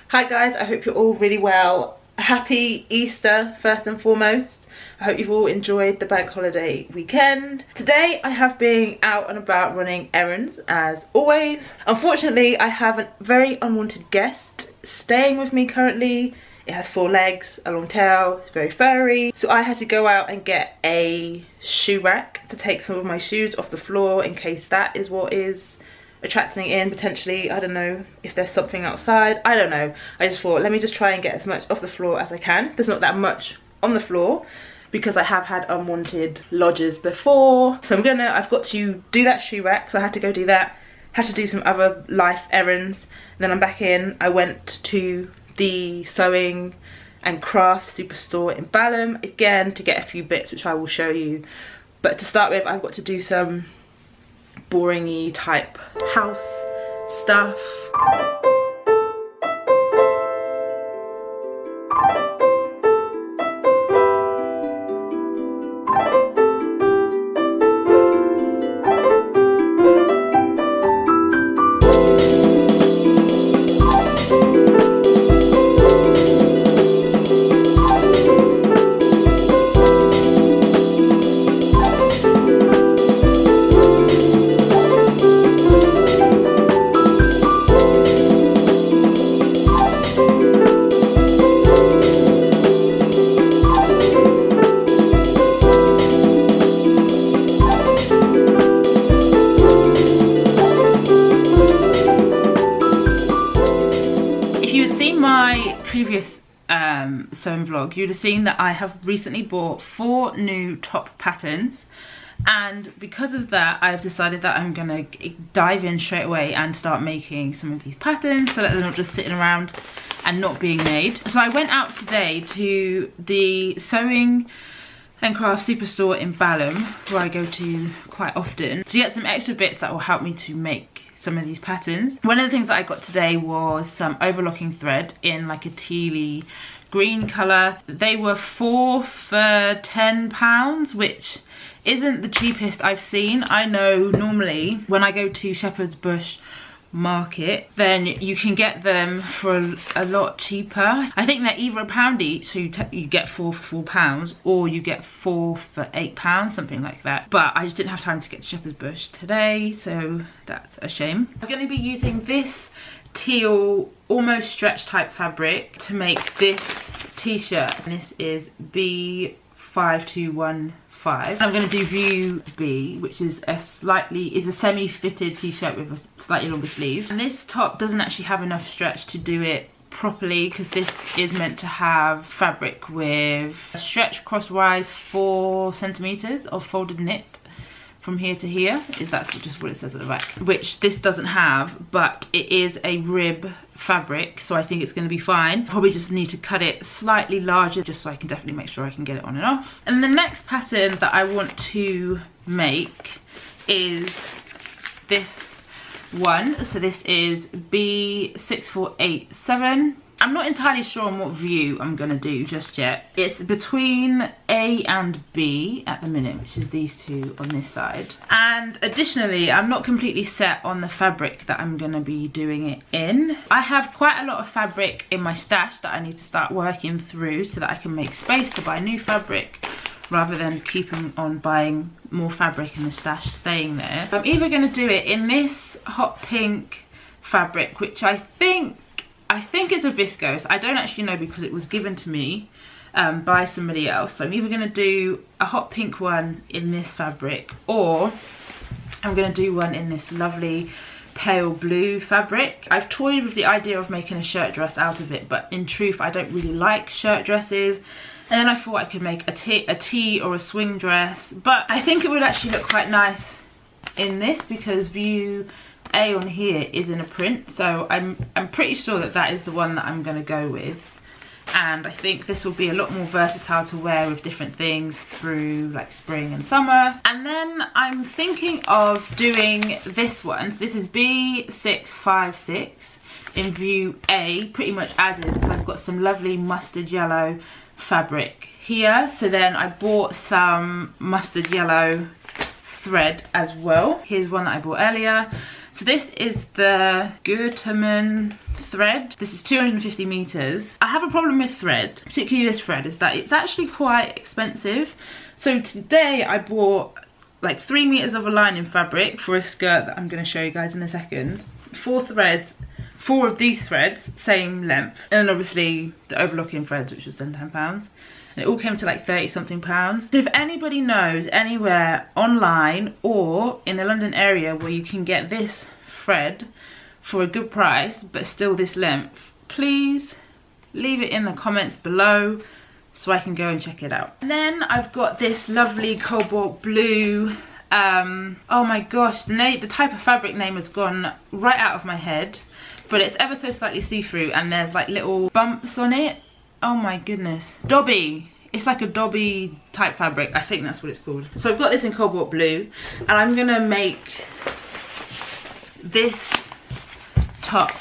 Hi guys, I hope you're all really well. Happy Easter first and foremost. I hope you've all enjoyed the bank holiday weekend. Today I have been out and about running errands as always. Unfortunately, I have a very unwanted guest staying with me currently. It has 4 legs, a long tail, it's very furry. So I had to go out and get a shoe rack to take some of my shoes off the floor in case that is what is attracting it in potentially. I don't know if there's something outside, I don't know. I just thought, let me just try and get as much off the floor as I can. There's not that much on the floor because I have had unwanted lodgers before. So I've got to do that shoe rack, so I had to go do that. Had to do some other life errands. Then I'm back in. I went to the sewing and craft superstore in Balham again to get a few bits which I will show you. But to start with, I've got to do some boring-y type house stuff. Previous sewing vlog, you'd have seen that I have recently bought 4 new top patterns, and because of that I've decided that I'm gonna dive in straight away and start making some of these patterns so that they're not just sitting around and not being made. So I went out today to the sewing and craft superstore in Balham, where I go to quite often, to get some extra bits that will help me to make some of these patterns. One of the things that I got today was some overlocking thread in like a tealy green colour. They were 4 for £10, which isn't the cheapest I've seen. I know normally when I go to Shepherd's Bush Market, then you can get them for a lot cheaper. I think they're either £1 each, so you get 4 for £4, or you get 4 for £8, something like that. But I just didn't have time to get to Shepherd's Bush today, so that's a shame. I'm going to be using this teal almost stretch type fabric to make this t-shirt. This is B5215. I'm going to do view B, which is a semi-fitted t-shirt with a slightly longer sleeve. And this top doesn't actually have enough stretch to do it properly because this is meant to have fabric with a stretch crosswise 4 centimeters of folded knit from here to here. That's just what it says at the back, which this doesn't have, but it is a rib fabric, so I think it's going to be fine. Probably just need to cut it slightly larger just so I can definitely make sure I can get it on and off. And the next pattern that I want to make is this one. So this is B6487. I'm not entirely sure on what view I'm going to do just yet. It's between A and B at the minute, which is these two on this side. And additionally, I'm not completely set on the fabric that I'm going to be doing it in. I have quite a lot of fabric in my stash that I need to start working through so that I can make space to buy new fabric rather than keeping on buying more fabric in the stash staying there. I'm either going to do it in this hot pink fabric, which I think it's a viscose. I don't actually know because it was given to me by somebody else. So I'm either going to do a hot pink one in this fabric, or I'm going to do one in this lovely pale blue fabric. I've toyed with the idea of making a shirt dress out of it, but in truth I don't really like shirt dresses. And then I thought I could make a tee or a swing dress, but I think it would actually look quite nice in this because view A on here is in a print, so I'm pretty sure that that is the one that I'm going to go with. And I think this will be a lot more versatile to wear with different things through like spring and summer. And then I'm thinking of doing this one. So this is B656 in view A, pretty much as is, because I've got some lovely mustard yellow fabric here. So then I bought some mustard yellow thread as well. Here's one that I bought earlier. So this is the Gutermann thread. This is 250 meters. I have a problem with thread, particularly this thread, is that it's actually quite expensive. So today I bought like 3 meters of a lining fabric for a skirt that I'm going to show you guys in a second. 4 threads, 4 of these threads, same length. And then obviously the overlocking threads, which was then £10. And it all came to like 30 something pounds. So if anybody knows anywhere online or in the London area where you can get this thread for a good price but still this length, please leave it in the comments below so I can go and check it out. And then I've got this lovely cobalt blue, oh my gosh, the type of fabric name has gone right out of my head, but it's ever so slightly see-through and there's like little bumps on it. Oh my goodness. Dobby. It's like a Dobby type fabric. I think that's what it's called. So I've got this in cobalt blue and I'm gonna make this top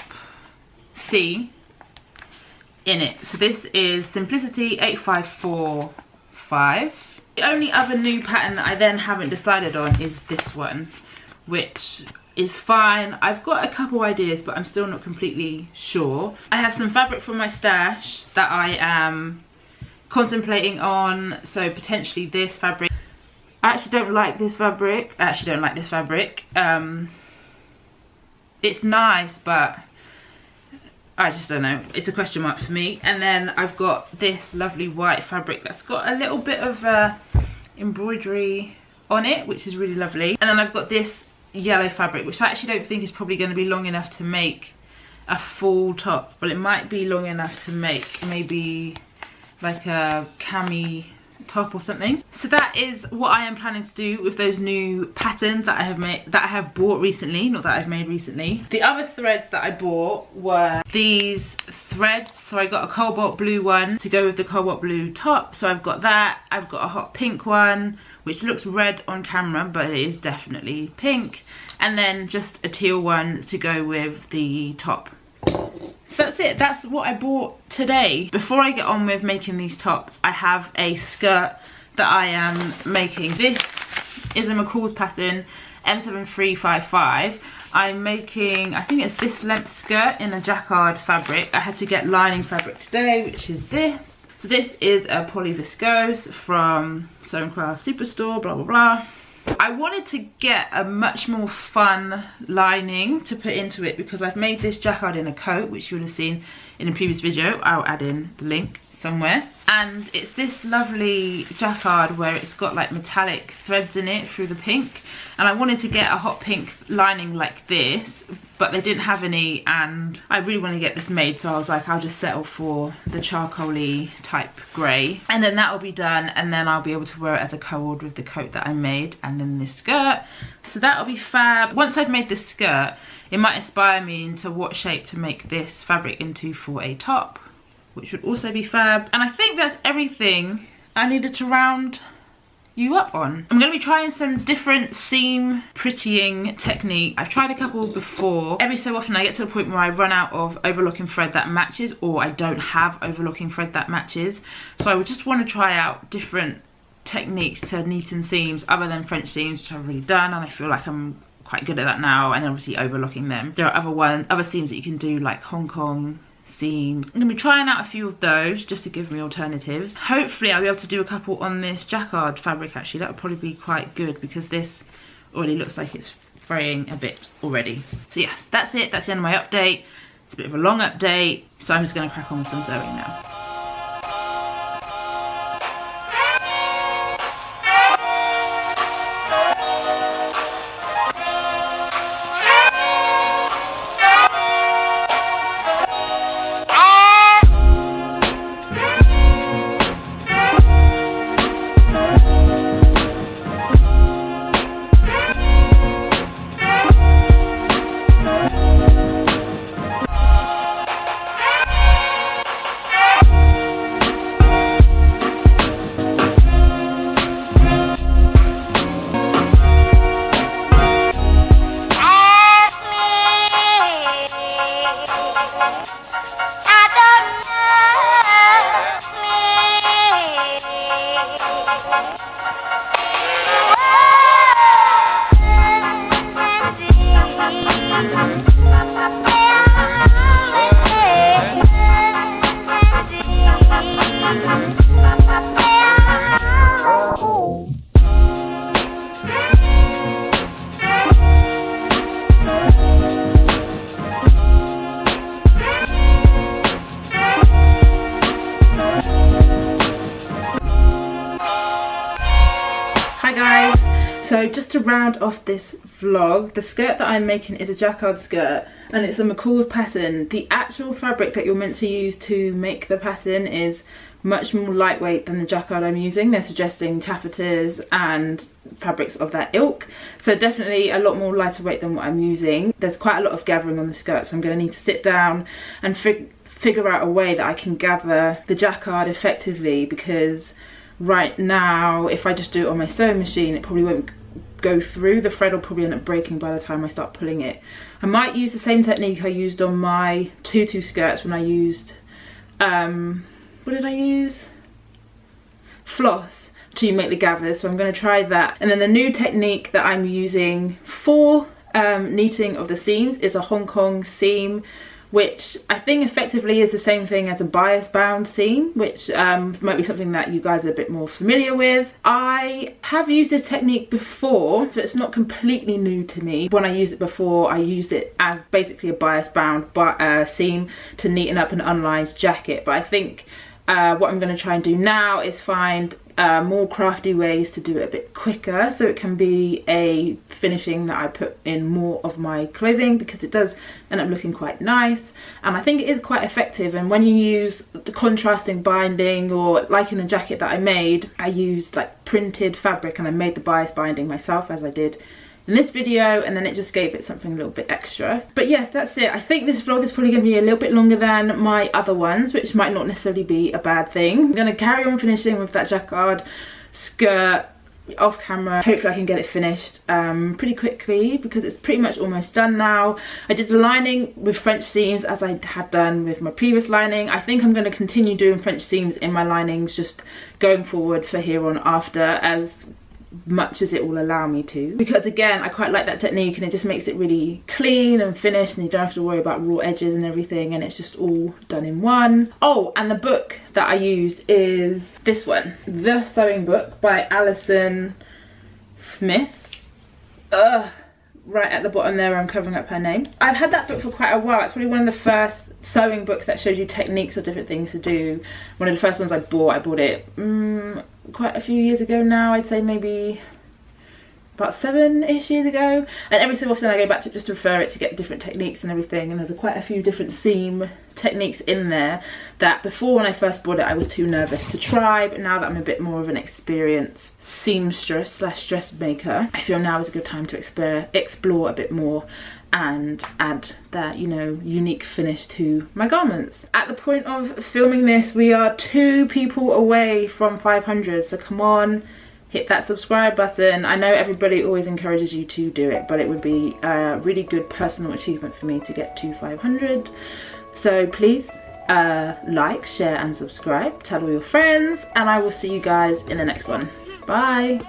C in it. So this is Simplicity 8545. The only other new pattern that I then haven't decided on is this one, which is fine. I've got a couple ideas, but I'm still not completely sure. I have some fabric from my stash that I am contemplating on, so potentially this fabric. I actually don't like this fabric. It's nice, but I just don't know. It's a question mark for me. And then I've got this lovely white fabric that's got a little bit of embroidery on it, which is really lovely. And then I've got this yellow fabric, which I actually don't think is probably going to be long enough to make a full top, but it might be long enough to make maybe like a cami top or something. So that is what I am planning to do with those new patterns that I have bought recently, not that I've made recently. The other threads that I bought were these threads. So I got a cobalt blue one to go with the cobalt blue top, so I've got that. I've got a hot pink one which looks red on camera but it is definitely pink, and then just a teal one to go with the top. So that's it, that's what I bought today. Before I get on with making these tops, I have a skirt that I am making. This is a McCall's pattern, M7355. I'm making, I think it's this length skirt in a jacquard fabric. I had to get lining fabric today, which is this. So this is a poly viscose from Sew & Craft Superstore, blah, blah, blah. I wanted to get a much more fun lining to put into it because I've made this jacquard in a coat, which you would have seen in a previous video. I'll add in the link somewhere. And it's this lovely jacquard where it's got like metallic threads in it through the pink. And I wanted to get a hot pink lining like this, but they didn't have any, and I really want to get this made, so I was like, I'll just settle for the charcoaly type grey. And then that'll be done, and then I'll be able to wear it as a co-ord with the coat that I made, and then this skirt. So that'll be fab. Once I've made this skirt, it might inspire me into what shape to make this fabric into for a top, which would also be fab. And I think that's everything I needed to round you up on. I'm going to be trying some different seam prettying technique. I've tried a couple before. Every so often I get to the point where I run out of overlocking thread that matches, or I don't have overlocking thread that matches. So I would just want to try out different techniques to neaten seams other than French seams, which I've already done, and I feel like I'm quite good at that now, and obviously overlocking them. There are other seams that you can do, like Hong Kong seams. I'm going to be trying out a few of those just to give me alternatives. Hopefully I'll be able to do a couple on this jacquard fabric. Actually, that would probably be quite good because this already looks like it's fraying a bit already. So yes, that's it. That's the end of my update. It's a bit of a long update, so I'm just going to crack on with some sewing now. So just to round off this vlog, the skirt that I'm making is a jacquard skirt and it's a McCall's pattern. The actual fabric that you're meant to use to make the pattern is much more lightweight than the jacquard I'm using. They're suggesting taffetas and fabrics of that ilk, so definitely a lot more lighter weight than what I'm using. There's quite a lot of gathering on the skirt, so I'm going to need to sit down and figure out a way that I can gather the jacquard effectively, because right now if I just do it on my sewing machine it probably won't go through. The thread will probably end up breaking by the time I start pulling it. I might use the same technique I used on my tutu skirts when I used what did I use? Floss to make the gathers, so I'm going to try that. And then the new technique that I'm using for knitting of the seams is a Hong Kong seam, which I think effectively is the same thing as a bias bound seam, which might be something that you guys are a bit more familiar with. I have used this technique before, so it's not completely new to me. When I used it before, I used it as basically a bias bound seam to neaten up an unlined jacket, but I think what I'm going to try and do now is find more crafty ways to do it a bit quicker, so it can be a finishing that I put in more of my clothing, because it does end up looking quite nice and I think it is quite effective. And when you use the contrasting binding, or like in the jacket that I made, I used like printed fabric and I made the bias binding myself as I did in this video, and then it just gave it something a little bit extra. But yes, that's it. I think this vlog is probably going to be a little bit longer than my other ones, which might not necessarily be a bad thing. I'm going to carry on finishing with that jacquard skirt off camera. Hopefully I can get it finished pretty quickly, because it's pretty much almost done now. I did the lining with French seams as I had done with my previous lining. I think I'm going to continue doing French seams in my linings just going forward for here on after, as much as it will allow me to, because again I quite like that technique and it just makes it really clean and finished, and you don't have to worry about raw edges and everything, and it's just all done in one. Oh, and the book that I used is this one, The Sewing Book by Alison Smith. Right at the bottom there I'm covering up her name. I've had that book for quite a while. It's probably one of the first sewing books that shows you techniques of different things to do. One of the first ones I bought it quite a few years ago now. I'd say maybe about 7-ish years ago, and every so often I go back to just refer it to get different techniques and everything, and there's quite a few different seam techniques in there that before, when I first bought it, I was too nervous to try, but now that I'm a bit more of an experienced seamstress slash dressmaker, I feel now is a good time to explore a bit more and add that, you know, unique finish to my garments. At the point of filming this, we are 2 people away from 500, so come on, hit that subscribe button. I know everybody always encourages you to do it, but it would be a really good personal achievement for me to get to 500. So please like, share and subscribe, tell all your friends, and I will see you guys in the next one. Bye.